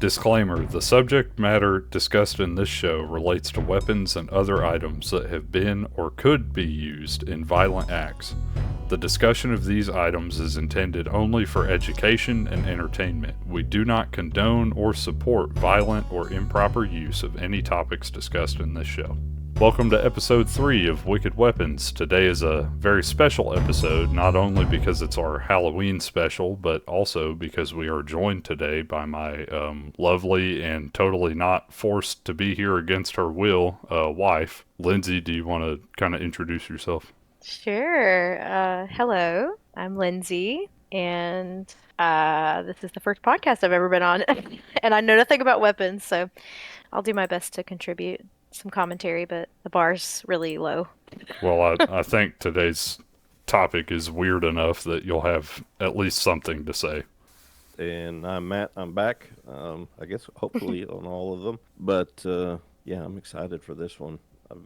Disclaimer: the subject matter discussed in this show relates to weapons and other items that have been or could be used in violent acts. The discussion of these items is intended only for education and entertainment. We do not condone or support violent or improper use of any topics discussed in this show. Welcome to episode 3 of Wicked Weapons. Today is a very special episode, not only because it's our Halloween special, but also because we are joined today by my lovely and totally not forced to be here against her will wife. Lindsay, do you want to kind of introduce yourself? Sure. Hello, I'm Lindsay, and this is the first podcast I've ever been on, and I know nothing about weapons, so I'll do my best to contribute some commentary, but the bar's really low. Well, I think today's topic is weird enough that you'll have at least something to say. And I'm Matt. I'm back. I guess hopefully on all of them. But yeah, I'm excited for this one.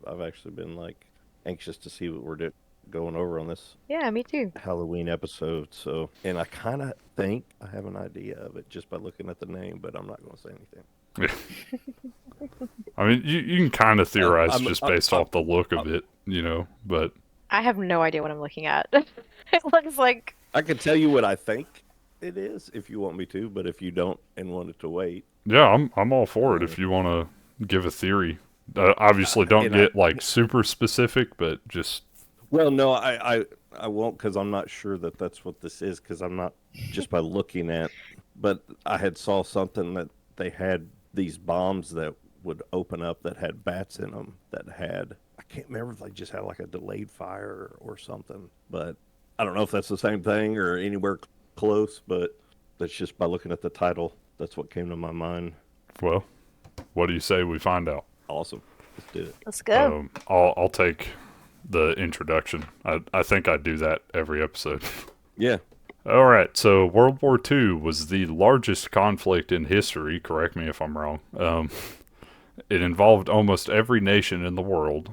I've actually been like anxious to see what we're going over on this Yeah, me too. Halloween episode. So, and I kind of think I have an idea of it just by looking at the name, but I'm not going to say anything. I mean, you can kind of theorize I'm, just I'm, based I'm, off the look of it, but I have no idea what I'm looking at. It looks like, I can tell you what I think it is if you want me to, but if you don't and want it to wait, yeah, I'm all for it uh, if you want to give a theory. Obviously, don't and I get like super specific, but just Well, no, I won't because I'm not sure that that's what this is because I'm not just by looking at. But I had saw something that they had these bombs that would open up that had bats in them that had I can't remember if they just had like a delayed fire or something. But I don't know if that's the same thing or anywhere close. But that's just by looking at the title. That's what came to my mind. well, what do you say we find out? Awesome, let's do it. let's go. I'll take the introduction. I think I do that every episode. Yeah, All right, so World War II was the largest conflict in history. Correct me if I'm wrong. It involved almost every nation in the world.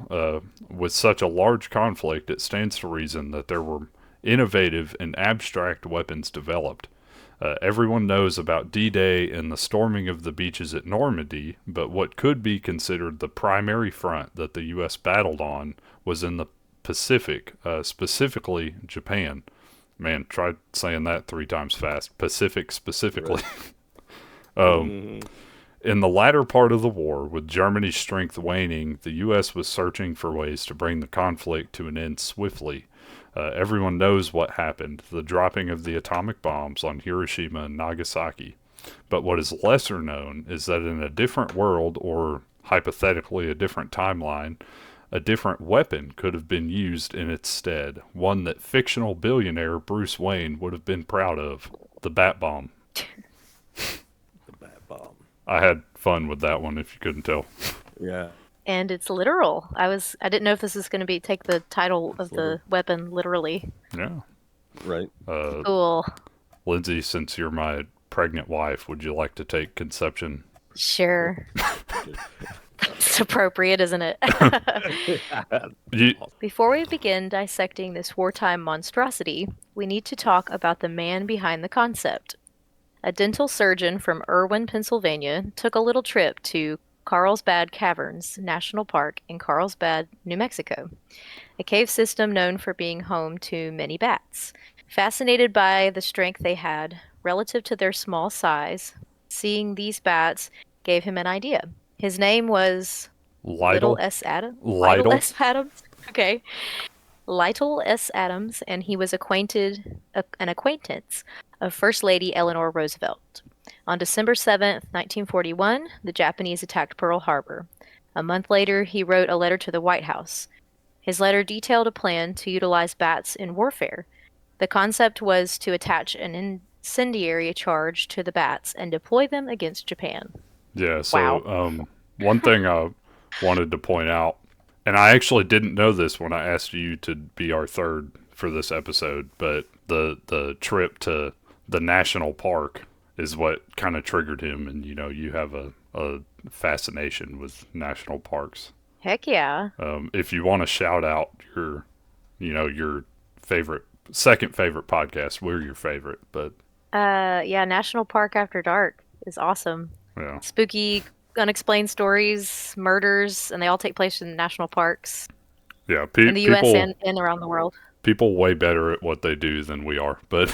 With such a large conflict, it stands to reason that there were innovative and abstract weapons developed. Everyone knows about D-Day and the storming of the beaches at Normandy, but what could be considered the primary front that the U.S. battled on was in the Pacific, specifically Japan. Man, try saying that 3 times fast. Pacific right. specifically. um, hmm in the latter part of the war, with Germany's strength waning, the U.S. was searching for ways to bring the conflict to an end swiftly. Everyone knows what happened, the dropping of the atomic bombs on Hiroshima and Nagasaki. But what is lesser known is that in a different world, or hypothetically a different timeline, a different weapon could have been used in its stead, one that fictional billionaire Bruce Wayne would have been proud of: the Bat Bomb. The bat bomb. I had fun with that one, if you couldn't tell. Yeah. And it's literal. I didn't know if this is going to be take the title of Sliver. the weapon literally. Yeah. Right. Uh, Cool. Lindsay, since you're my pregnant wife, would you like to take conception? Sure. It's appropriate, isn't it? You, Before we begin dissecting this wartime monstrosity, we need to talk about the man behind the concept. A dental surgeon from Irwin, Pennsylvania, took a little trip to Carlsbad Caverns National Park in Carlsbad, New Mexico, a cave system known for being home to many bats. Fascinated by the strength they had relative to their small size, seeing these bats gave him an idea. His name was Little Lytle? S. Adams. Lytle Lytle? S. Adams. Okay. Lytle S. Adams, and he was an acquaintance of First Lady Eleanor Roosevelt. On December 7th, 1941, the Japanese attacked Pearl Harbor. A month later, he wrote a letter to the White House. His letter detailed a plan to utilize bats in warfare. The concept was to attach an incendiary charge to the bats and deploy them against Japan. Yeah, Wow. so one thing I wanted to point out, and I actually didn't know this when I asked you to be our third for this episode, but the trip to the national park is what kind of triggered him, and you have a fascination with national parks. Heck yeah. If you want to shout out your favorite, second favorite podcast, we're your favorite, but Yeah, National Park After Dark is awesome. Yeah. Spooky, unexplained stories, murders, and they all take place in national parks Yeah. in the U.S. and around the world. People way better at what they do than we are, but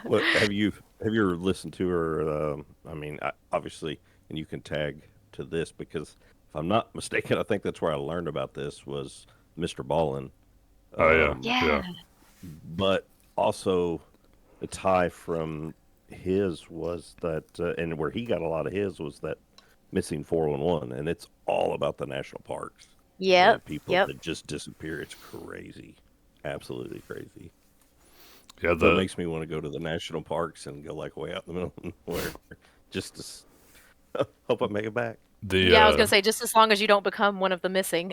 What have you ever listened to her? I mean, obviously, and you can tag to this because if I'm not mistaken, I think that's where I learned about this was Mr. Ballin. oh yeah, Yeah. But also, the tie from his was that, and where he got a lot of his was that missing 411, and it's all about the national parks Yep. and people Yep. that just disappear. It's crazy, absolutely crazy. yeah. So it makes me want to go to the national parks and go like way out in the middle of nowhere, just hope I make it back. Yeah, I was gonna say just as long as you don't become one of the missing.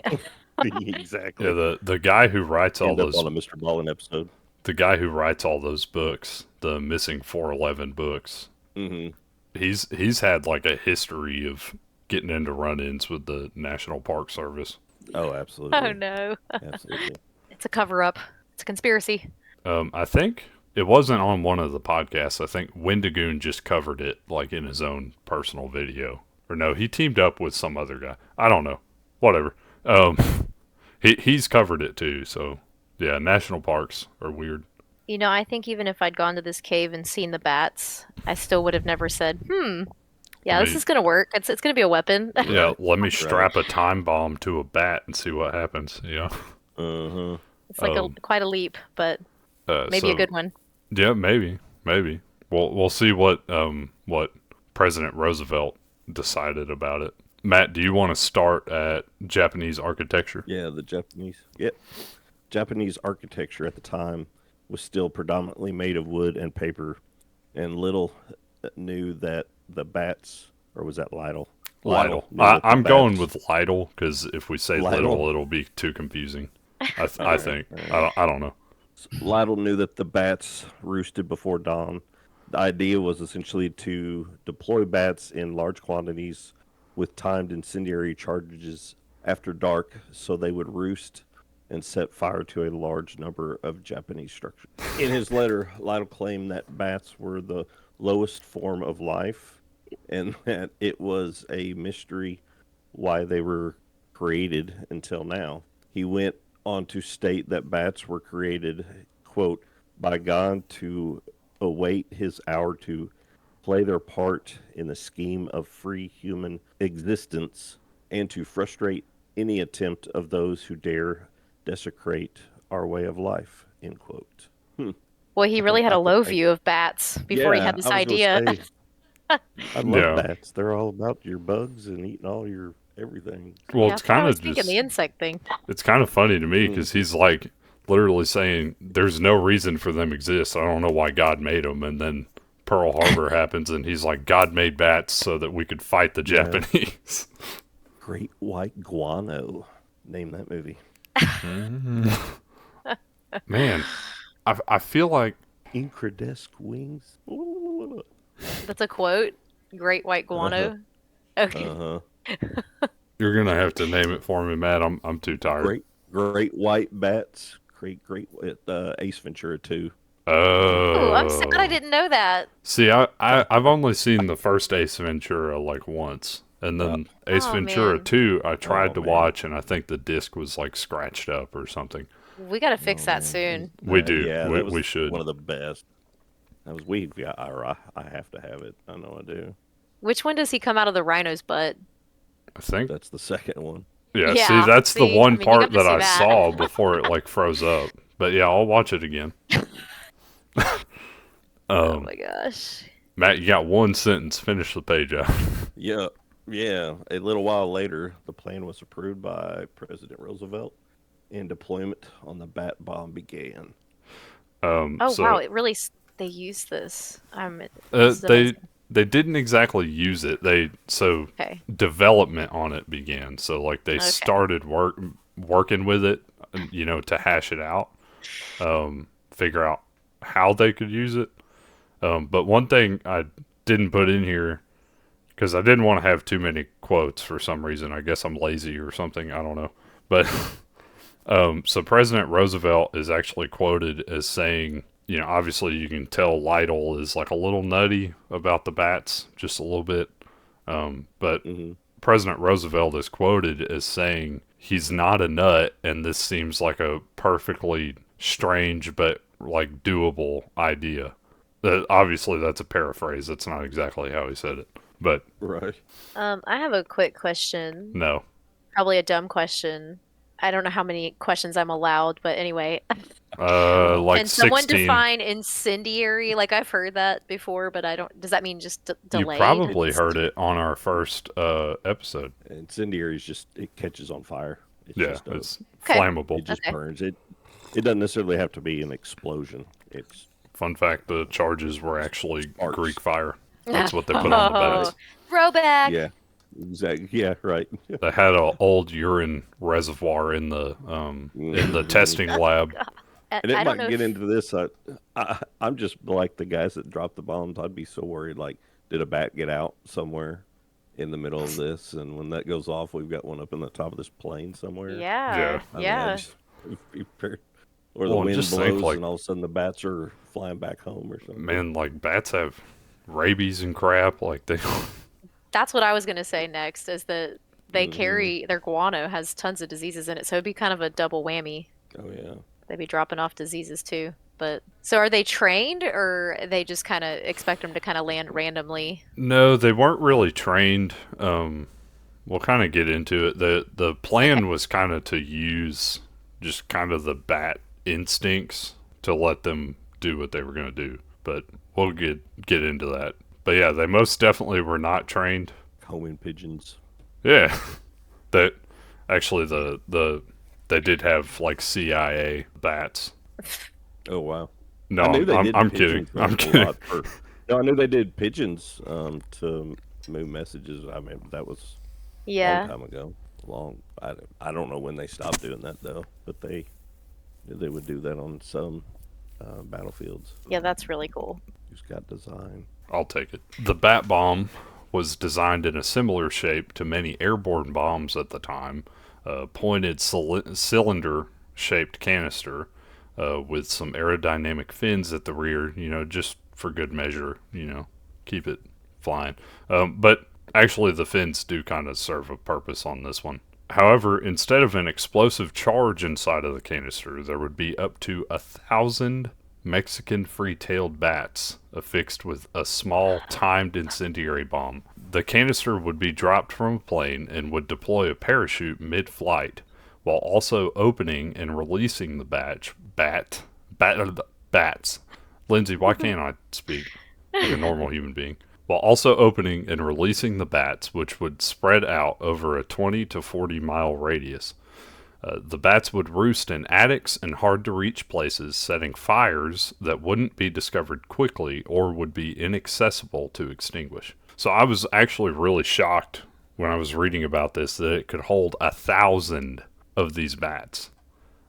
Exactly. Yeah, the guy who writes all End up those on a Mr. Ballin episode. the guy who writes all those books, the missing 411 books, Hmm. he's had like a history of getting into run-ins with the National Park Service. Oh, absolutely. Oh no, Absolutely. it's a cover-up. It's a conspiracy. I think it wasn't on one of the podcasts. I think Wendigoon just covered it like in his own personal video. Or no, he teamed up with some other guy. I don't know. Whatever. Um, he's covered it too. So yeah, national parks are weird. You know, I think even if I'd gone to this cave and seen the bats, I still would have never said, yeah, I this mean- is gonna work. It's gonna be a weapon. Yeah, let me strap a time bomb to a bat and see what happens. Yeah. Uh-huh. It's like quite a leap, but maybe So- a good one. Yeah, maybe. We'll see what President Roosevelt decided about it. Matt, do you want to start at Japanese architecture? Yeah, the Japanese. Yep. Japanese architecture at the time was still predominantly made of wood and paper, and little knew that the bats, or was that Lytle? Lytle. knew that the I'm going bats- with Lytle because if we say Lytle? little, it'll be too confusing. I Alright, think. alright. I don't know. Lytle knew that the bats roosted before dawn. The idea was essentially to deploy bats in large quantities with timed incendiary charges after dark so they would roost and set fire to a large number of Japanese structures. In his letter, Lytle claimed that bats were the lowest form of life and that it was a mystery why they were created until now. He went on to state that bats were created, quote, by God to await his hour to play their part in the scheme of free human existence and to frustrate any attempt of those who dare desecrate our way of life, end quote. Well, he really had a low I- view of bats before he had this I was gonna idea. say, I love Yeah. bats. They're all about your bugs and eating all your everything. Well, Yeah, it's I thought I kind was of thinking just the insect thing. it's kind of funny to me because he's like literally saying there's no reason for them to exist. I don't know why God made them, and then Pearl Harbor happens, and he's like, God made bats so that we could fight the Yeah. Japanese. Great White Guano. Name that movie. Man, I feel like Incredesque wings. That's a quote. Great white guano. Okay. Uh-huh. you're gonna have to name it for me, Matt. I'm too tired. Great white bats. Great Ace Ventura 2. Oh, I'm sad I didn't know that. See, I've only seen the first Ace Ventura like once, and then Ace Oh, Ventura man. 2 I tried Oh, to man. watch, and I think the disc was like scratched up or something. We got to fix that soon. We do. Yeah, we, that was we should. one of the best. That was weed. Yeah, I have to have it. I know I do. Which one does he come out of the rhino's butt? I think. That's the second one. Yeah. Yeah, See, that's the see, one I mean, you part got to that see I that. saw before it like froze up. But yeah, I'll watch it again. Oh my gosh. Matt, you got one sentence. Finish the page out. Yeah. A little while later, the plan was approved by President Roosevelt, and deployment on the bat bomb began. Oh so, wow, it really they used this. This is they amazing. they didn't exactly use it. Okay. Development on it began. So like they Okay. started working with it, to hash it out, figure out how they could use it. But one thing I didn't put in here because I didn't want to have too many quotes for some reason. I guess I'm lazy or something. I don't know. But so President Roosevelt is actually quoted as saying, obviously you can tell Lytle is like a little nutty about the bats, just a little bit. But Hmm. President Roosevelt is quoted as saying he's not a nut, and this seems like a perfectly strange but like doable idea. Obviously, that's a paraphrase. That's not exactly how he said it, but Right. I have a quick question. no. Probably a dumb question. I don't know how many questions I'm allowed, but anyway. Like Can someone 16. define incendiary? Like I've heard that before, but I don't. Does that mean just You delayed? probably heard it on our first episode. Incendiary is just it catches on fire. It's Yeah, just it's Okay. flammable. it just Okay. burns. It doesn't necessarily have to be an explosion. It's Fun fact: the charges were actually Sparks. Greek fire. That's what they put on the bats. Throwback. yeah, exactly. Yeah, right. They had an old urine reservoir in the testing lab. And it I don't might know get if- into this. I'm just like the guys that dropped the bombs. I'd be so worried. Like, did a bat get out somewhere in the middle of this? And when that goes off, we've got one up in the top of this plane somewhere. Yeah. Yeah. I mean, I Yeah. just- be prepared. Or the Well, wind just blows, think, like- and all of a sudden the bats are flying back home or something. Man, like bats have rabies and crap. Like they, That's what I was gonna say next. Is that they Mhm. carry their guano has tons of diseases in it, so it'd be kind of a double whammy. Oh yeah. They'd be dropping off diseases too. But so are they trained, or they just kind of expect them to kind of land randomly? no, they weren't really trained. We'll kind of get into it. The plan was kind of to use just kind of the bat instincts to let them do what they were going to do. But we'll get into that. But yeah, they most definitely were not trained. Homing pigeons. Yeah, that actually they did have like CIA bats. Oh wow. No, I knew they did I'm kidding. pigeons I'm a kidding. lot no, I knew they did pigeons to move messages. I mean, that was a long Yeah. time ago. I don't know when they stopped doing that though, but they would do that on some battlefields. Yeah, that's really cool. Who's got design? I'll take it. The bat bomb was designed in a similar shape to many airborne bombs at the time, a pointed cylinder-shaped canister with some aerodynamic fins at the rear, just for good measure, keep it flying. But actually, the fins do kind of serve a purpose on this one. However, instead of an explosive charge inside of the canister, there would be up to 1,000 Mexican free-tailed bats affixed with a small timed incendiary bomb. The canister would be dropped from a plane and would deploy a parachute mid-flight, while also opening and releasing the bats. Lindsay, why can't I speak like a normal human being? While also opening and releasing the bats, which would spread out over a 20 to 40 mile radius. The bats would roost in attics and hard-to-reach places, setting fires that wouldn't be discovered quickly or would be inaccessible to extinguish. So I was actually really shocked when I was reading about this that it could hold 1,000 of these bats.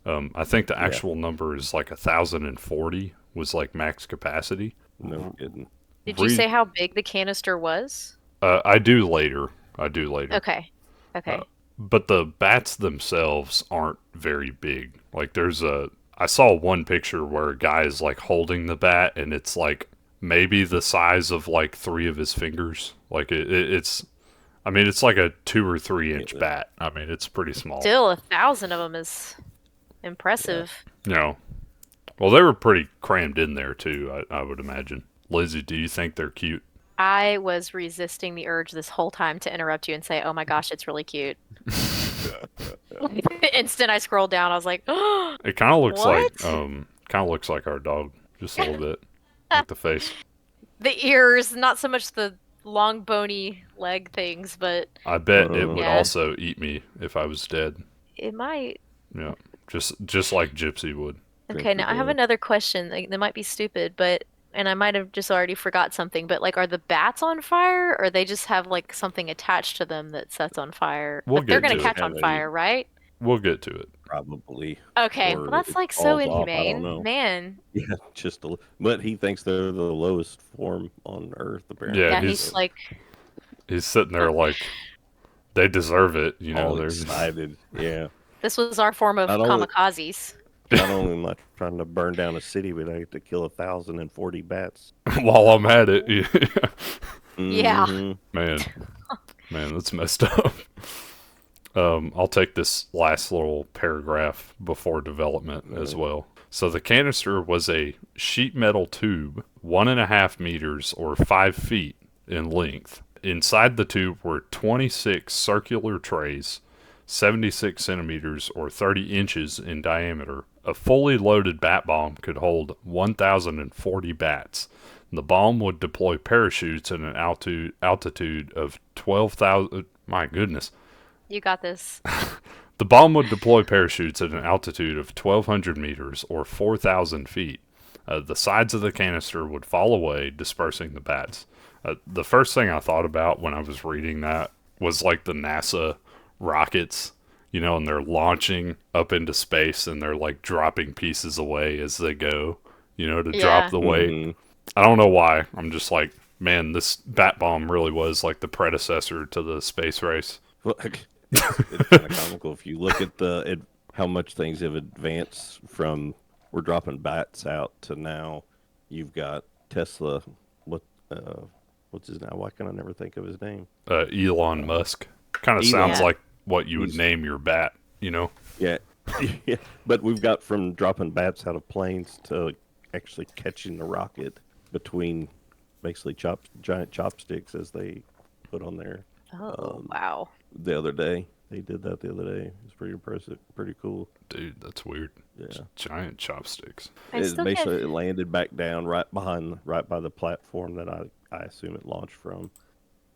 I think the actual number is like 1,040 was like max capacity. No kidding. Did you say how big the canister was? I do later. Okay. Okay. But the bats themselves aren't very big. Like I saw one picture where a guy is like holding the bat and it's like maybe the size of like 3 of his fingers. Like it's like a 2 or 3 inch bat. I mean, it's pretty small. Still, 1,000 of them is impressive. Well, they were pretty crammed in there too, I would imagine. Lizzie, do you think they're cute? I was resisting the urge this whole time to interrupt you and say, "Oh my gosh, it's really cute." The instant I scrolled down, I was like, "Oh, It kind of looks What? like our dog, just a little bit, like the face. the ears, not so much the long bony leg things, but I bet it would Yeah. also eat me if I was dead. it might." Yeah, just like Gypsy would. Okay, now I have blood. another question. Like, that might be stupid, and I might have just already forgot something, but like, are the bats on fire, or they just have like something attached to them that sets on fire? We'll But they're get gonna to it. catch on Have a- fire, right? We'll get to it. Probably. Okay, Or well, that's it like so falls off, I don't inhumane, know. man. Yeah, but he thinks they're the lowest form on Earth. Apparently. Yeah, Yeah, he's- he's like, He's sitting there like they deserve it. all They're excited. Yeah. this was our form of Not only- kamikazes. Not only am I trying to burn down a city, but I get to kill 1,040 bats. While I'm at it. Yeah. Mhm. Man, that's messed up. I'll take this last little paragraph before development as well. So the canister was a sheet metal tube, 1.5 meters or 5 feet in length. Inside the tube were 26 circular trays, 76 centimeters or 30 inches in diameter. A fully loaded bat bomb could hold 1,040 bats. The bomb would deploy parachutes at an altitude of 12,000. My goodness. You got this. The bomb would deploy parachutes at an altitude of 1,200 meters or 4,000 feet. The sides of the canister would fall away, dispersing the bats. The first thing I thought about when I was reading that was like the NASA rockets, and they're launching up into space and they're like dropping pieces away as they go, to drop the weight. Mhm. I don't know why. I'm just like, man, this bat bomb really was like the predecessor to the space race. Well, it's kind of comical if you look at how much things have advanced from we're dropping bats out to now. You've got Tesla. What's his name? Why can I never think of his name? Elon Musk. Kind of Elon. sounds Yeah. like what you would name your bat, Yeah, yeah. But we've got from dropping bats out of planes to actually catching the rocket between basically giant chopsticks as they put on there. Oh, wow. The other day, they did that the other day. It was pretty impressive, pretty cool. Dude, that's weird. Yeah. Giant chopsticks. I still Basically, can't. it landed back down right by the platform that I assume it launched from.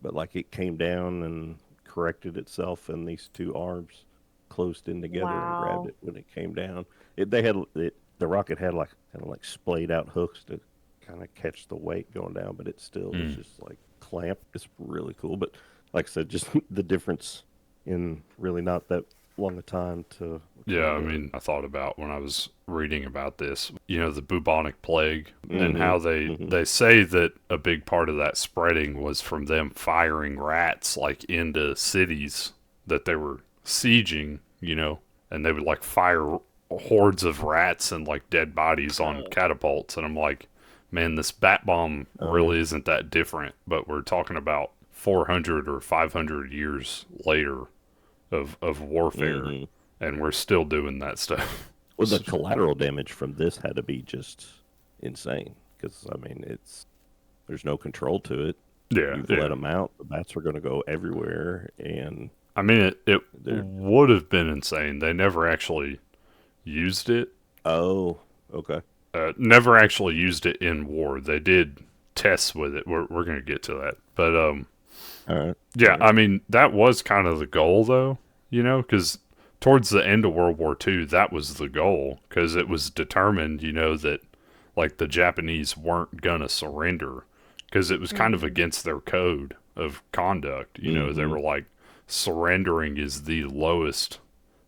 But like it came down and corrected itself, and these two arms closed in together and Wow. grabbed it when it came down. The rocket had like kind of like splayed out hooks to kind of catch the weight going down, but it still was just like clamped. It's really cool. But like I said, just the difference in really not that long a time to Yeah, I mean, I thought about when I was reading about this, the bubonic plague, and how they say that a big part of that spreading was from them firing rats like into cities that they were sieging, and they would like fire hordes of rats and like dead bodies on catapults, and I'm like, man, this bat bomb really isn't that different, but we're talking about 400 or 500 years later of warfare, and we're still doing that stuff. Well, the collateral damage from this had to be just insane because I mean, there's no control to it. Yeah, You've yeah. let them out. The bats are going to go everywhere, and I mean, it They're- would have been insane. They never actually used it. oh, okay, Never actually used it in war. They did tests with it. We're gonna get to that, but all right, yeah. I mean, that was kind of the goal, though. Because towards the end of World War II, that was the goal. Because it was determined, that like the Japanese weren't gonna surrender. Because it was kind of against their code of conduct. They were like, surrendering is the lowest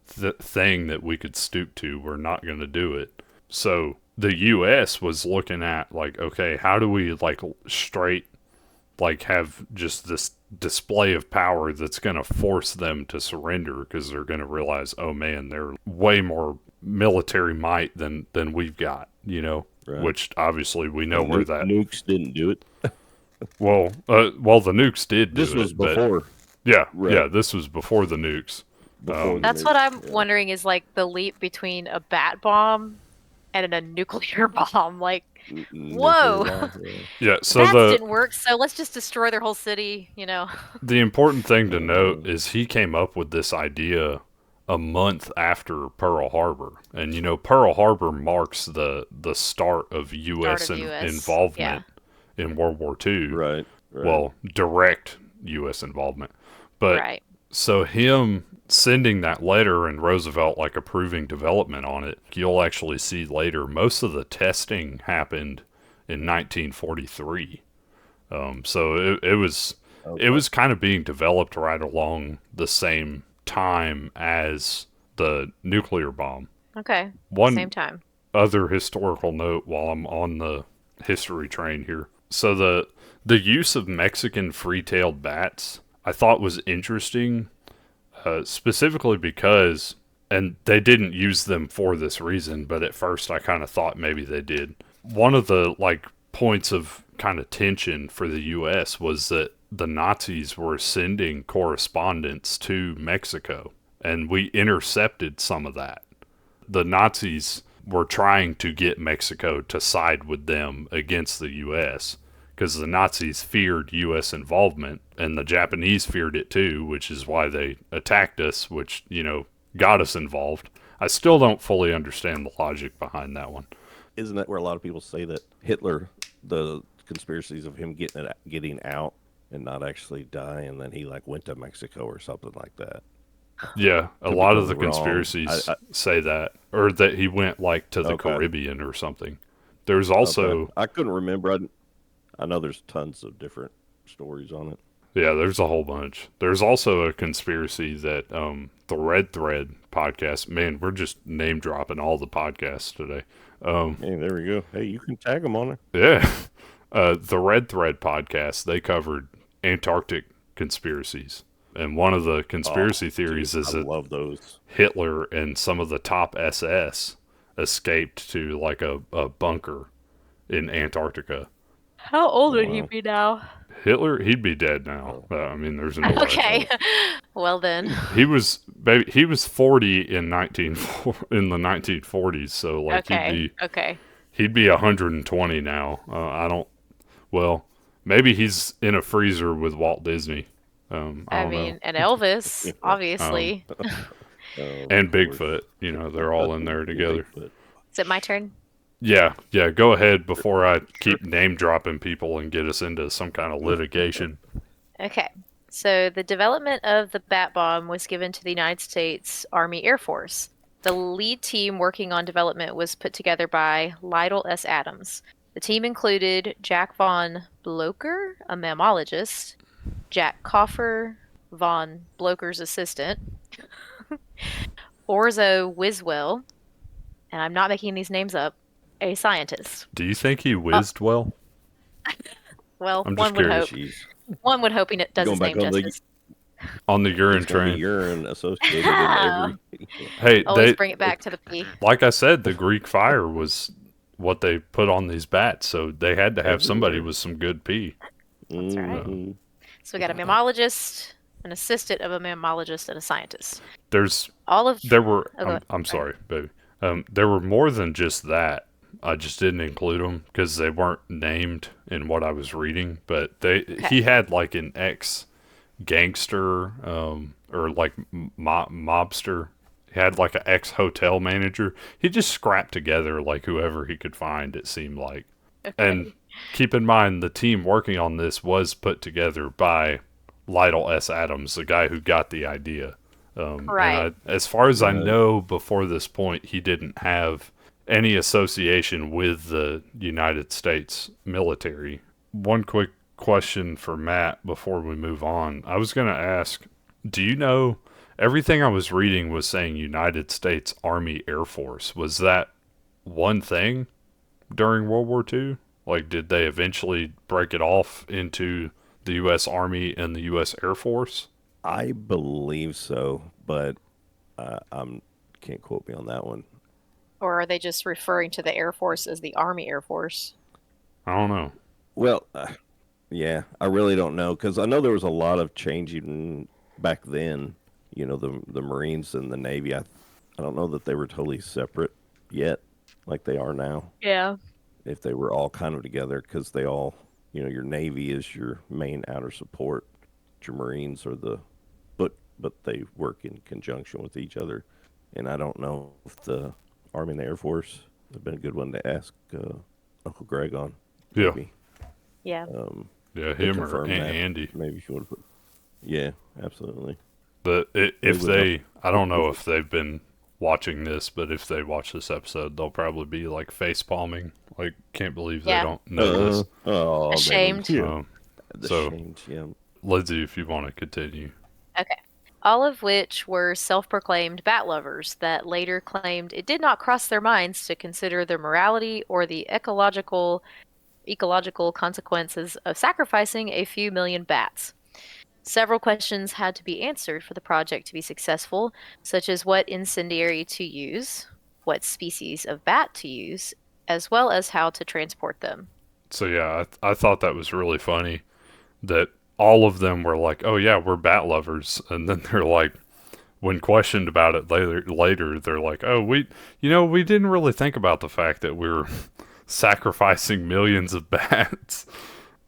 thing that we could stoop to. We're not going to do it. So the U.S. was looking at like, okay, how do we like straight like have just this display of power that's going to force them to surrender because they're going to realize, oh man, they're way more military might than we've got, Right. which obviously we know where that. nukes didn't do it. Well, the nukes did do This was it, but- before. Yeah, Right. yeah, this was before the nukes. Before the That's nukes, what I'm yeah. wondering is like the leap between a bat bomb and a nuclear bomb. Like, Nuclear Whoa. bomb, yeah. Yeah, so bats the didn't work, so let's just destroy their whole city, the important thing to note is he came up with this idea a month after Pearl Harbor, and Pearl Harbor marks the start of U.S. Start of US, involvement in World War II. Right. Well, direct U.S. involvement, but right. so him sending that letter and Roosevelt like approving development on it, you'll actually see later most of the testing happened in 1943. So it was it was kind of being developed right along the same time as the nuclear bomb. Okay. One Same time. other historical note while I'm on the history train here. So the use of Mexican free-tailed bats I thought was interesting, specifically because and they didn't use them for this reason, but at first I kind of thought maybe they did. One of the like points of kind of tension for the US was that the Nazis were sending correspondence to Mexico, and we intercepted some of that. The Nazis were trying to get Mexico to side with them against the US because the Nazis feared US involvement, and the Japanese feared it too, which is why they attacked us, which, got us involved. I still don't fully understand the logic behind that one. Isn't that where a lot of people say that Hitler, the conspiracies of him getting out and not actually dying, and then he like went to Mexico or something like that? Yeah, a Could be lot of the totally wrong. conspiracies say that, or that he went like to the Okay. Caribbean or something. There's also, Okay. I couldn't remember. I know there's tons of different stories on it. yeah, there's a whole bunch. There's also a conspiracy that the Red Thread podcast, man, we're just name dropping all the podcasts today. Hey, there we go. Hey, you can tag them on there. Yeah. The Red Thread podcast, they covered Antarctic conspiracies. And one of the conspiracy theories is I that love those. Hitler and some of the top SS escaped to like a bunker in Antarctica. How old would he Wow. be now? Hitler, he'd be dead now. I mean, there's no way. Okay. Well then. He was 40 in in the 1940s, so like Okay. he'd be 120 now. Well, maybe he's in a freezer with Walt Disney. I don't know. And Elvis, obviously. And Of course. Bigfoot, they're all in there together. Bigfoot. Is it my turn? Yeah, go ahead before I keep name dropping people and get us into some kind of litigation. Okay. So the development of the Bat Bomb was given to the United States Army Air Force. The lead team working on development was put together by Lytle S. Adams. The team included Jack von Blocher, a mammologist, Jack Coffer, von Blocher's assistant, Orzo Wiswell, and I'm not making these names up, a scientist. Do you think he whizzed well? Well, I'm just one would curious. hope. Jeez. One would hope he does Going his back name on the- justice. On the urine There's gonna be train. urine associated in every. Hey, Always bring it back to the P. like I said, the Greek fire was what they put on these bats, so they had to have somebody Everywhere. with some good pee. That's right. Mhm. So we got a mammologist, an assistant of a mammologist, and a scientist. There were. Oh, go ahead. I'm sorry, baby. There were more than just that. I just didn't include them because they weren't named in what I was reading. But he had like an ex gangster, or like mobster. He had like an ex hotel manager. He just scrapped together like whoever he could find. It seemed like. And keep in mind, the team working on this was put together by Lytle S. Adams, the guy who got the idea. Right. As far as I know, before this point, he didn't have any association with the United States military. One quick question for Matt before we move on. I was going to ask, do you know, everything I was reading was saying United States Army Air Force. Was that one thing during World War II? Like, did they eventually break it off into the U.S. Army and the U.S. Air Force? I believe so, but can't quote me on that one. Or are they just referring to the Air Force as the Army Air Force? I don't know. Well, yeah, I really don't know because I know there was a lot of changing back then. The Marines and the Navy. I don't know that they were totally separate yet, like they are now. Yeah. If they were all kind of together, because they all, your Navy is your main outer support. Your Marines are but they work in conjunction with each other. And I don't know if the Army and the Air Force have been a good one to ask Uncle Greg on. Yeah. Maybe. Yeah. Yeah, to him or confirm Aunt that. Andy. Maybe if you want to put. Yeah, absolutely. But if would they, I don't know if they've been watching this, but if they watch this episode, they'll probably be like face palming. Like, can't believe Yeah. they don't know this. Oh, Ashamed. Yeah. So- Ashamed, yeah. Lindsay, if you want to continue. Okay. All of which were self-proclaimed bat lovers that later claimed it did not cross their minds to consider the morality or the ecological consequences of sacrificing a few million bats. Several questions had to be answered for the project to be successful, such as what incendiary to use, what species of bat to use, as well as how to transport them. So yeah, I thought that was really funny that all of them were like, "Oh yeah, we're bat lovers," and then they're like, when questioned about it later, they're like, "Oh, we didn't really think about the fact that we were sacrificing millions of bats."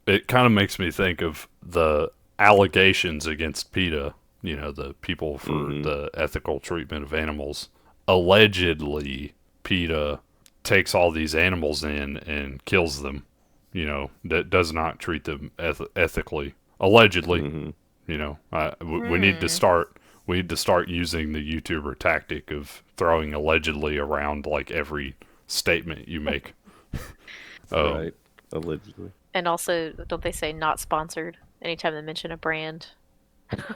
It kind of makes me think of the allegations against PETA, the people for the ethical treatment of animals. Allegedly, PETA takes all these animals in and kills them, that does not treat them ethically. Allegedly, we need to Hmm. start. We need to start using the YouTuber tactic of throwing allegedly around like every statement you make. Um, Right. Allegedly. And also, don't they say not sponsored anytime they mention a brand?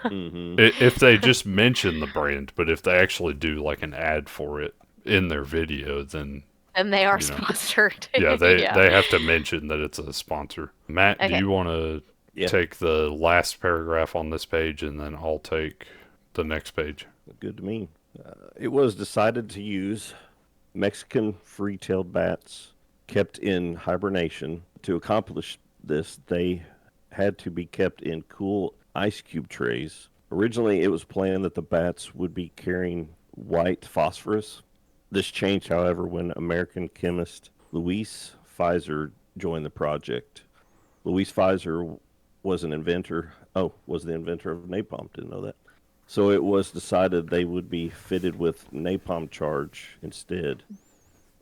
Mm-hmm. if they just mention the brand, but if they actually do like an ad for it in their video, then And they are you know, sponsored. yeah, they Yeah. they have to mention that it's a sponsor. Matt, do Okay. you want to Yeah. take the last paragraph on this page, and then I'll take the next page? Good to me. It was decided to use Mexican free-tailed bats kept in hibernation. To accomplish this, they had to be kept in cool ice cube trays. Originally, it was planned that the bats would be carrying white phosphorus. This changed, however, when American chemist Louis Pfizer joined the project. Louis Pfizer was an inventor. Oh, was the inventor of napalm. Didn't know that. So it was decided they would be fitted with napalm charge instead.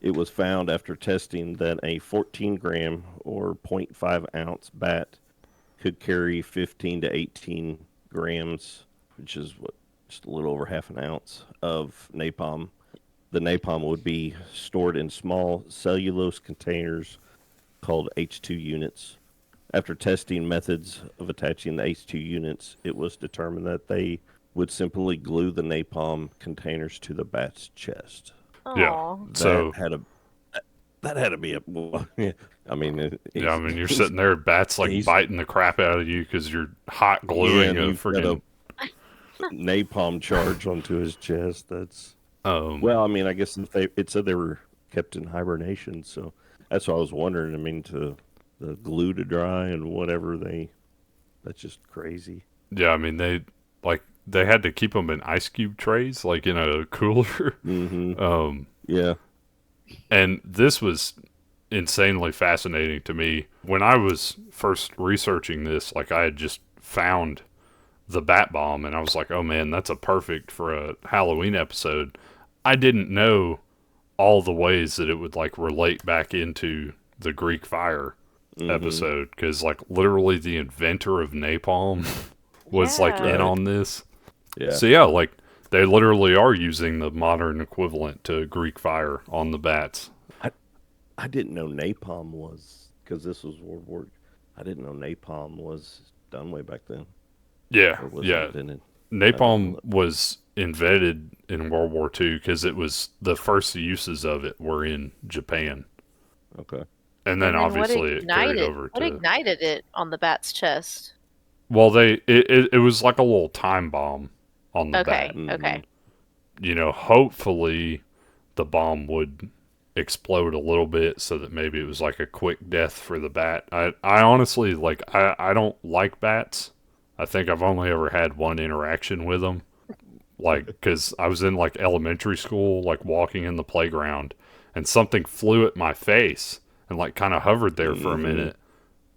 It was found after testing that a 14 gram or zero point 0.5 ounce bat could carry 15 to 18 grams, which is what, just a little over half an ounce of napalm. The napalm would be stored in small cellulose containers called H2 units. After testing methods of attaching the H2 units, it was determined that they would simply glue the napalm containers to the bat's chest. Yeah. Oh. That So had a that had to be a. Well, yeah, I mean, yeah, I mean, you're sitting there, bats like he's biting the crap out of you because you're hot yeah, gluing and a you've got a freaking napalm charge onto his chest. That's um. well, I mean, I guess if it said they were kept in hibernation, so that's what I was wondering. I mean, to the glue to dry and whatever that's just crazy. Yeah, I mean they had to keep them in ice cube trays, like in a cooler. Mm-hmm. um, Yeah. and this was insanely fascinating to me when I was first researching this. Like I had just found the bat bomb, and I was like, oh man, that's a perfect for a Halloween episode. I didn't know all the ways that it would like relate back into the Greek fire Mm-hmm. episode, because like literally the inventor of napalm was like in Yeah. Right. on this. Yeah. So yeah, like they literally are using the modern equivalent to Greek fire on the bats. I I didn't know napalm was because this was World War. I didn't know napalm was done way back then, Yeah, or was yeah. invented. I didn't know Napalm was invented in World War II because it was the first uses of it were in Japan, that. Okay. and then And then obviously it carried over what to. ignited it on the bat's chest? Well, it was like a little time bomb on the bat. Okay, Mm-hmm. okay. Hopefully the bomb would explode a little bit so that maybe it was like a quick death for the bat. I honestly like I don't like bats. I think I've only ever had one interaction with them. Like cuz I was in like elementary school, like walking in the playground, and something flew at my face and like kind of hovered there for a Mm-hmm. minute,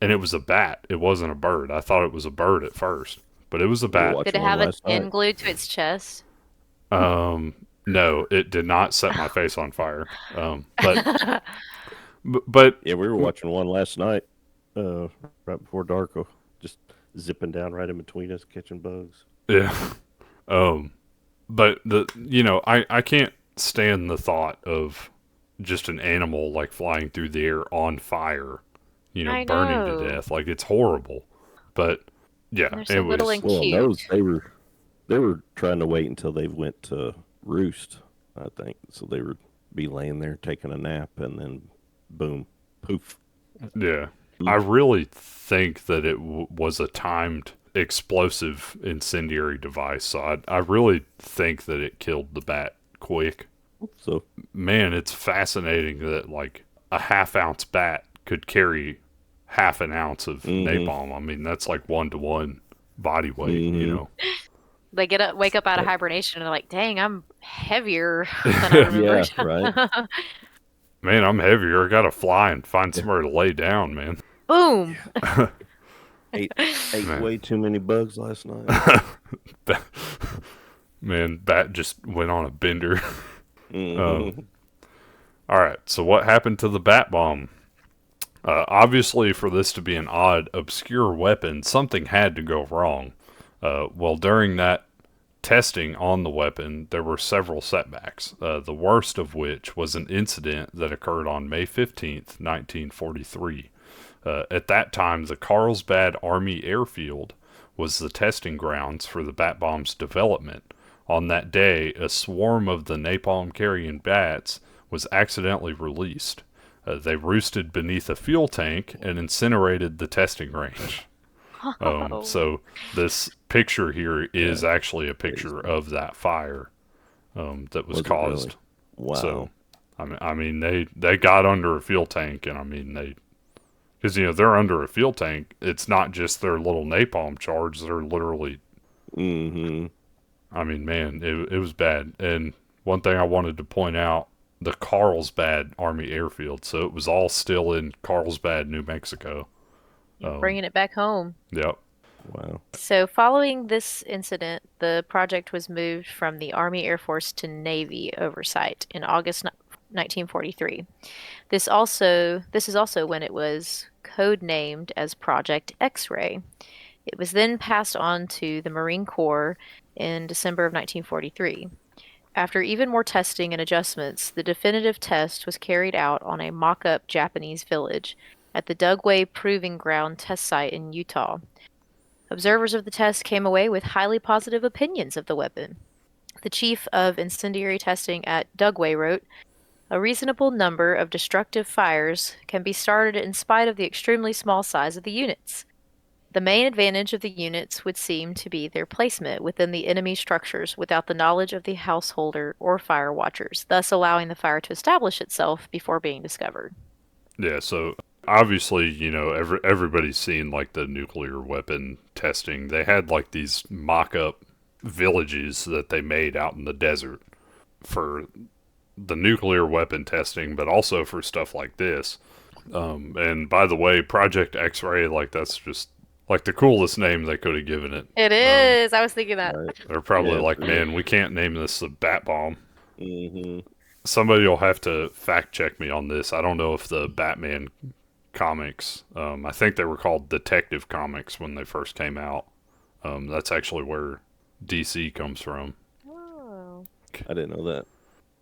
and it was a bat. It wasn't a bird. I thought it was a bird at first, but it was a We were bat. Did it watching one have a last pin night. glued to its chest? No, it did not set my face on fire. But Yeah, we were watching one last night, uh, right before dark. Just zipping down right in between us, catching bugs. yeah. Um, but I can't stand the thought of just an animal like flying through the air on fire, I burning to know. death. Like it's horrible. But yeah, They're it so little was. and Well, those cute. they were trying to wait until they went to roost. I think so. They would be laying there taking a nap, and then boom, poof, Yeah, I poof. really think that it was a timed explosive incendiary device. So I really think that it killed the bat quick. So Man, it's fascinating that like a half-ounce bat could carry half an ounce of napalm. I mean, that's like 1-to-1 body weight, you know. They wake up out of hibernation, and they're like, "Dang, I'm heavier than I remembered." Yeah, right. Man, I'm heavier. I gotta fly and find somewhere to lay down, man. Boom. Ate Man. way too many bugs last night. Man, bat just went on a bender. Mhm. All right, so what happened to the bat bomb? Obviously, for this to be an odd, obscure weapon, something had to go wrong. Well, during that testing on the weapon, there were several setbacks, the worst of which was an incident that occurred on May 15th, 1943. At that time, the Carlsbad Army Airfield was the testing grounds for the bat bomb's development. On that day, a swarm of the napalm-carrying bats was accidentally released. They roosted beneath a fuel tank and incinerated the testing range. So this picture here is actually a picture of that fire that was Was it caused. really? Wow. So, I mean, they got under a fuel tank, and I mean, because they're under a fuel tank. It's not just their little napalm charge; they're literally. Mm-hmm. I mean, man, it was bad. And one thing I wanted to point out: the Carlsbad Army Airfield. So it was all still in Carlsbad, New Mexico. Bringing it back home. Yep. Wow. So, following this incident, the project was moved from the Army Air Force to Navy oversight in August 1943. This is also when it was codenamed as Project X-Ray. It was then passed on to the Marine Corps in December of 1943. After even more testing and adjustments, the definitive test was carried out on a mock-up Japanese village at the Dugway Proving Ground test site in Utah. Observers of the test came away with highly positive opinions of the weapon. The chief of incendiary testing at Dugway wrote, "A reasonable number of destructive fires can be started in spite of the extremely small size of the units. The main advantage of the units would seem to be their placement within the enemy structures without the knowledge of the householder or fire watchers, thus allowing the fire to establish itself before being discovered." Yeah. So obviously, everybody's seen like the nuclear weapon testing. They had like these mock-up villages that they made out in the desert for the nuclear weapon testing, but also for stuff like this. And by the way, Project X-Ray, like that's just like the coolest name they could have given it. It is. I was thinking that. Right. They're probably Yeah, like, for man, we can't name this the Bat Bomb. Mm-hmm. Somebody will have to fact check me on this. I don't know if the Batman comics, I think they were called Detective Comics when they first came out. That's actually where DC comes from. Oh. I didn't know that.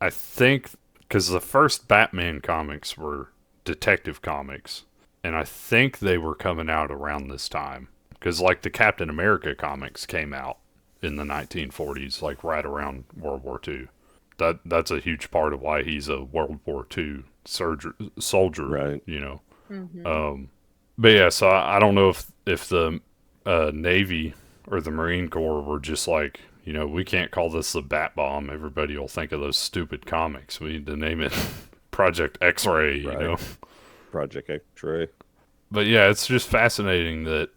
I think because the first Batman comics were Detective Comics, and I think they were coming out around this time because like the Captain America comics came out in the 1940s, like right around World War II. That's a huge part of why he's a World War II soldier, Right. Mm-hmm. But yeah, so I don't know if the Navy or the Marine Corps were just like, we can't call this the Bat Bomb. Everybody will think of those stupid comics. We need to name it Project X-Ray, Right. Project X-Ray. But yeah, it's just fascinating that,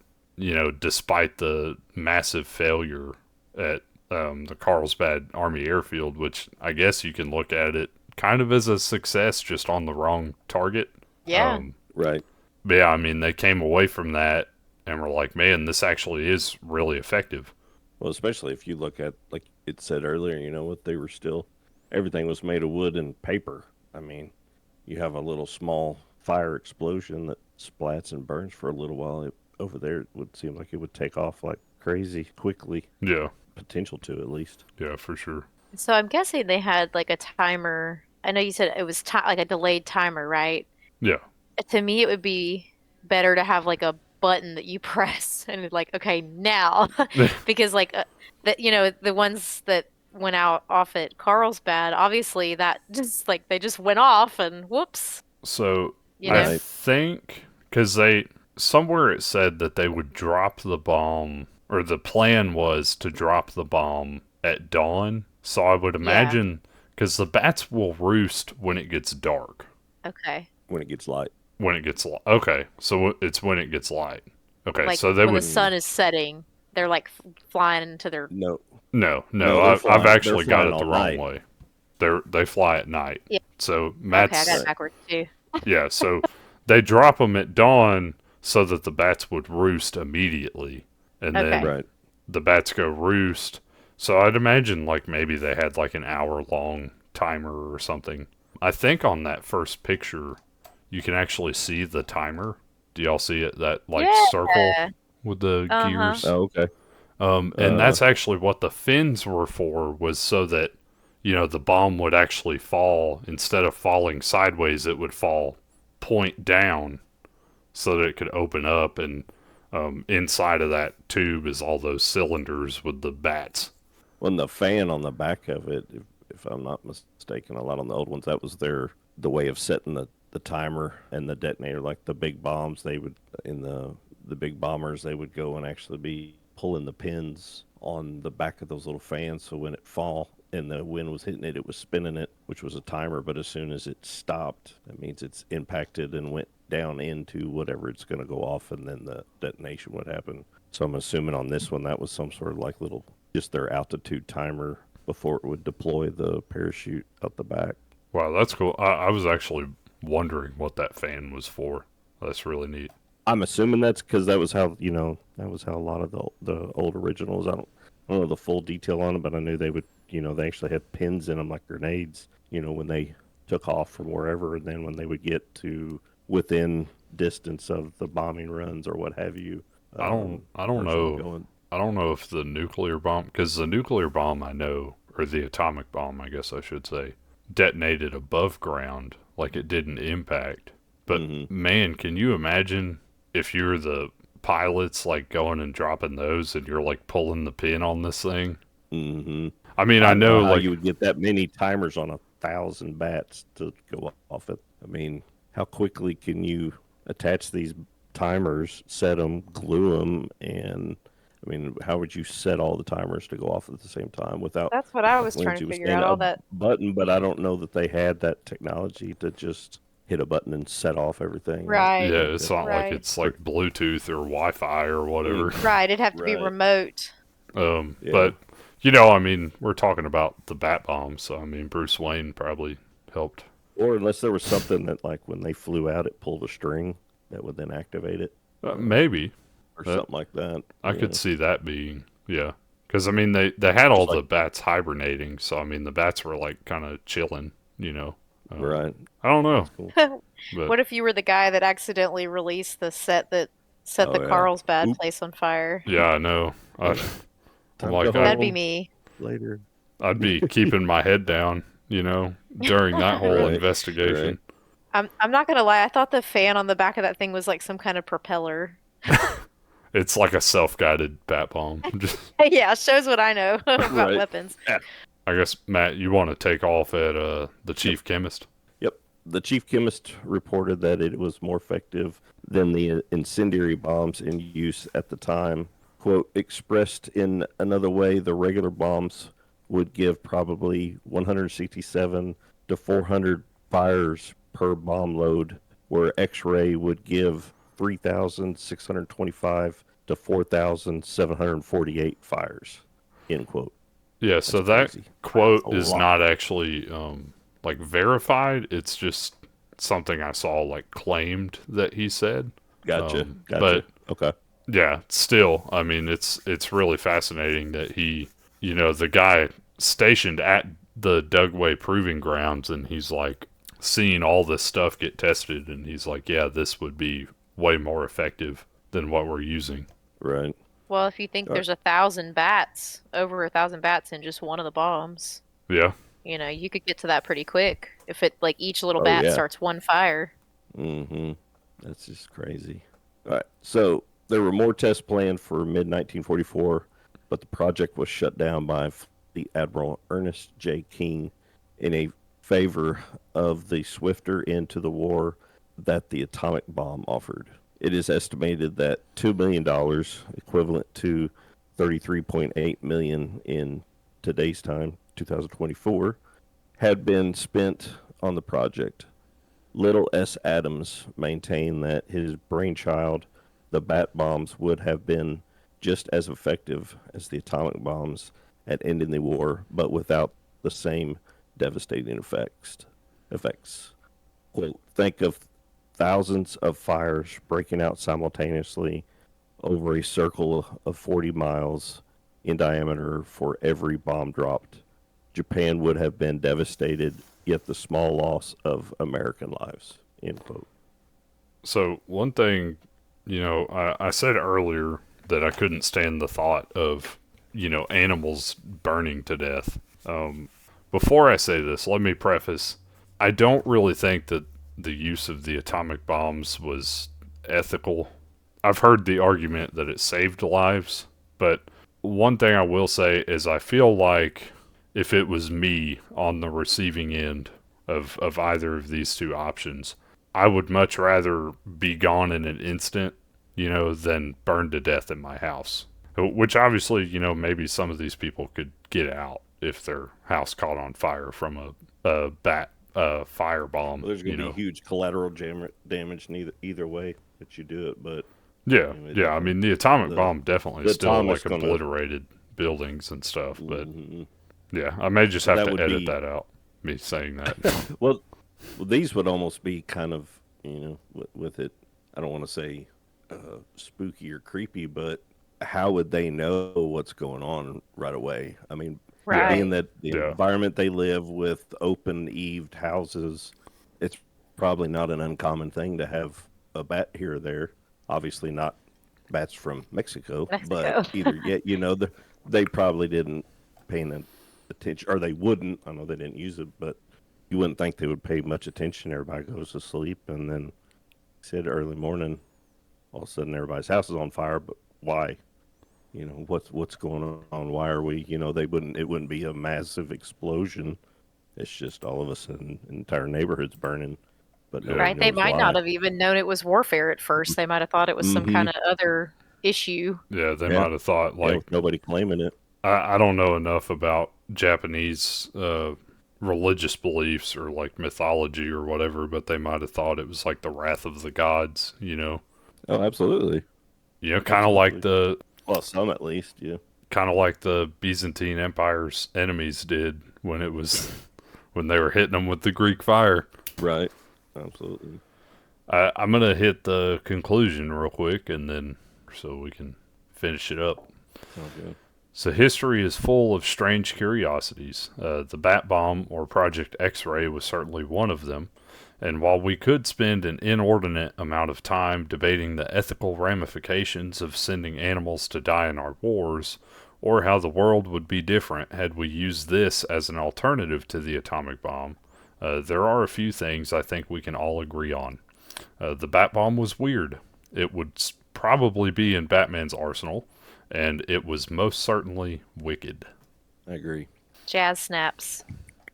despite the massive failure at the Carlsbad Army Airfield, which I guess you can look at it kind of as a success just on the wrong target. Yeah. Right. But yeah, I mean, they came away from that and were like, man, this actually is really effective. Well, especially if you look at, like it said earlier, what they were still, everything was made of wood and paper. I mean, you have a little small fire explosion that splats and burns for a little while. Over there, it would seem like it would take off like crazy quickly. Yeah, Potential to, at least. yeah, for sure. So I'm guessing they had like a timer. I know you said it was like a delayed timer, right? Yeah, To me, it would be better to have like a button that you press and it's like, okay, now, because like the ones that went out off at Carlsbad, obviously that just like they just went off and whoops, so you I know. think because somewhere it said that they would drop the bomb or the plan was to drop the bomb at dawn. So I would imagine, because the bats will roost when it gets dark. Okay. When it gets light. When it gets light. Okay, so it's when it gets light. Okay, Like so they when would. the sun is setting, they're like flying into their. No. No, they're I've flying- actually they're got flying it the all wrong night. way. They fly at night. Yeah. So Okay, I Matt's got it backwards too. yeah. So they drop them at dawn so that the bats would roost immediately, and Okay. then Right. the bats go roost. So I'd imagine like maybe they had like an hour-long timer or something. I think on that first picture, you can actually see the timer. Do y'all see it? That like circle Yeah. with the Uh-huh. gears. Oh, okay. And that's actually what the fins were for, was so that, the bomb would actually fall. Instead of falling sideways, it would fall point down so that it could open up. And inside of that tube is all those cylinders with the bats. When the fan on the back of it, if I'm not mistaken, a lot on the old ones, that was the way of setting the timer and the detonator. Like the big bombs, they would, in the big bombers, they would go and actually be pulling the pins on the back of those little fans, so when it fall and the wind was hitting it, it was spinning it, which was a timer. But as soon as it stopped, that means it's impacted and went down into whatever it's going to go off, and then the detonation would happen. So I'm assuming on this one that was some sort of like little, just their altitude timer before it would deploy the parachute out the back. Wow, that's cool. I was actually wondering what that fan was for. That's really neat. I'm assuming that's because that was how a lot of the old originals. I don't know the full detail on it, but I knew they would, they actually had pins in them like grenades, when they took off from wherever, and then when they would get to within distance of the bombing runs or what have you. I don't person know. going- I don't know if the nuclear bomb, because the nuclear bomb I know, or the atomic bomb, I guess I should say, detonated above ground, like it didn't impact. But Mhm. man, can you imagine if you're the pilots, like going and dropping those, and you're like pulling the pin on this thing? Mhm. I mean, I don't know how like you would get that many timers on 1,000 bats to go off it. I mean, how quickly can you attach these timers, set them, glue them, and I mean, how would you set all the timers to go off at the same time without? That's what I was trying Lindsay to was figure saying out. All a that. button, but I don't know that they had that technology to just hit a button and set off everything. Right. yeah, it's not like Right. it's like Bluetooth or Wi-Fi or whatever. Right. It'd have to be Right. remote. Yeah. But I mean, we're talking about the bat bomb, so I mean, Bruce Wayne probably helped. Or unless there was something that, like, when they flew out, it pulled a string that would then activate it, Maybe or That- something like that. I Yeah. could see that being, yeah. Because I mean, they had all Just the like- bats hibernating, so I mean, the bats were like kind of chilling, Right. I don't know, Cool. but What if you were the guy that accidentally released the set that set Oh, the yeah. Carlsbad Oop. place on fire? yeah, I know. I'm Time like, to go That'd be home me. later. I'd be keeping my head down, during that whole Right, investigation. I'm not gonna lie. I thought the fan on the back of that thing was like some kind of propeller. It's like a self-guided bat bomb. Just, Yeah, shows what I know about Right. weapons. I guess Matt, you want to take off at the chief chemist? Yep. The chief chemist reported that it was more effective than the incendiary bombs in use at the time. Quote, expressed in another way, the regular bombs would give probably 167 to 400 fires per bomb load, where X-ray would give 3,625 to 4,748 fires. End quote. Yeah, so That's that crazy. quote That's a is lot. not actually like verified. It's just something I saw like claimed that he said. Gotcha. Gotcha. But Okay. yeah, still, I mean, it's really fascinating that he, the guy stationed at the Dugway Proving Grounds, and he's like seeing all this stuff get tested, and he's like, yeah, this would be way more effective than what we're using. Right. Well, if you think Right. there's 1,000 bats, over 1,000 bats in just one of the bombs, Yeah, you could get to that pretty quick. If it like each little Oh, bat yeah. starts one fire. Mm-hmm. That's just crazy. All right. So there were more tests planned for mid-1944, but the project was shut down by the Admiral Ernest J. King in a favor of the swifter end to the war that the atomic bomb offered. It is estimated that $2 million, equivalent to $33.8 million in today's time, 2024, had been spent on the project. Little S. Adams maintained that his brainchild, the bat bombs, would have been just as effective as the atomic bombs at ending the war, but without the same devastating effects. Quote, think of thousands of fires breaking out simultaneously over a circle of 40 miles in diameter for every bomb dropped. Japan would have been devastated, yet the small loss of American lives, end quote. So one thing, I said earlier that I couldn't stand the thought of, animals burning to death. Before I say this, let me preface, I don't really think that the use of the atomic bombs was ethical. I've heard the argument that it saved lives, but one thing I will say is I feel like if it was me on the receiving end of either of these two options, I would much rather be gone in an instant, than burned to death in my house. Which obviously, maybe some of these people could get out if their house caught on fire from a bat firebomb. Well, there's going to be huge collateral damage either way that you do it, but yeah. I mean, the atomic bomb definitely still obliterated buildings and stuff, but yeah, I may just have to edit that out. Me saying that. Well, these would almost be kind of, with it. I don't want to say spooky or creepy, but how would they know what's going on right away? I mean, being that the environment they live with, open-eaved houses, it's probably not an uncommon thing to have a bat here or there. Obviously not bats from Mexico. But either yet, they probably didn't pay attention, or they wouldn't. I know they didn't use it, but you wouldn't think they would pay much attention. Everybody goes to sleep, and then said early morning, all of a sudden everybody's house is on fire. But why? What's going on? Why are we? It wouldn't be a massive explosion. It's just all of a sudden entire neighborhood's burning. But right, they might not have even known it was warfare at first. They might have thought it was some kind of other issue. Yeah, they might have thought nobody claiming it. I don't know enough about Japanese religious beliefs or like mythology or whatever, but they might have thought it was like the wrath of the gods. Oh, absolutely. Kind of like some at least, yeah. Kind of like the Byzantine Empire's enemies did when they were hitting them with the Greek fire. Right. Absolutely. I'm going to hit the conclusion real quick, and then so we can finish it up. Okay. So history is full of strange curiosities. The Bat Bomb or Project X-Ray was certainly one of them. And while we could spend an inordinate amount of time debating the ethical ramifications of sending animals to die in our wars, or how the world would be different had we used this as an alternative to the atomic bomb, there are a few things I think we can all agree on. The Bat Bomb was weird. It would probably be in Batman's arsenal, and it was most certainly wicked. I agree. Jazz snaps.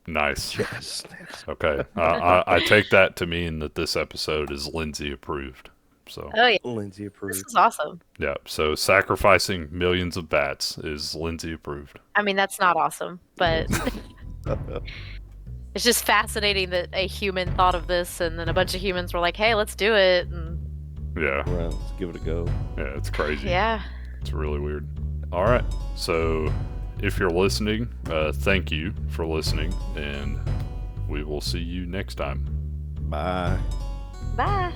Nice. Yes. Okay. I take that to mean that this episode is Lindsay approved. So. Oh yeah. Lindsay approved. This is awesome. Yeah. So sacrificing millions of bats is Lindsay approved. I mean, that's not awesome, but it's just fascinating that a human thought of this, and then a bunch of humans were like, "Hey, let's do it." And yeah. Well, let's give it a go. Yeah, it's crazy. Yeah. It's really weird. All right. So if you're listening, thank you for listening, and we will see you next time. Bye. Bye.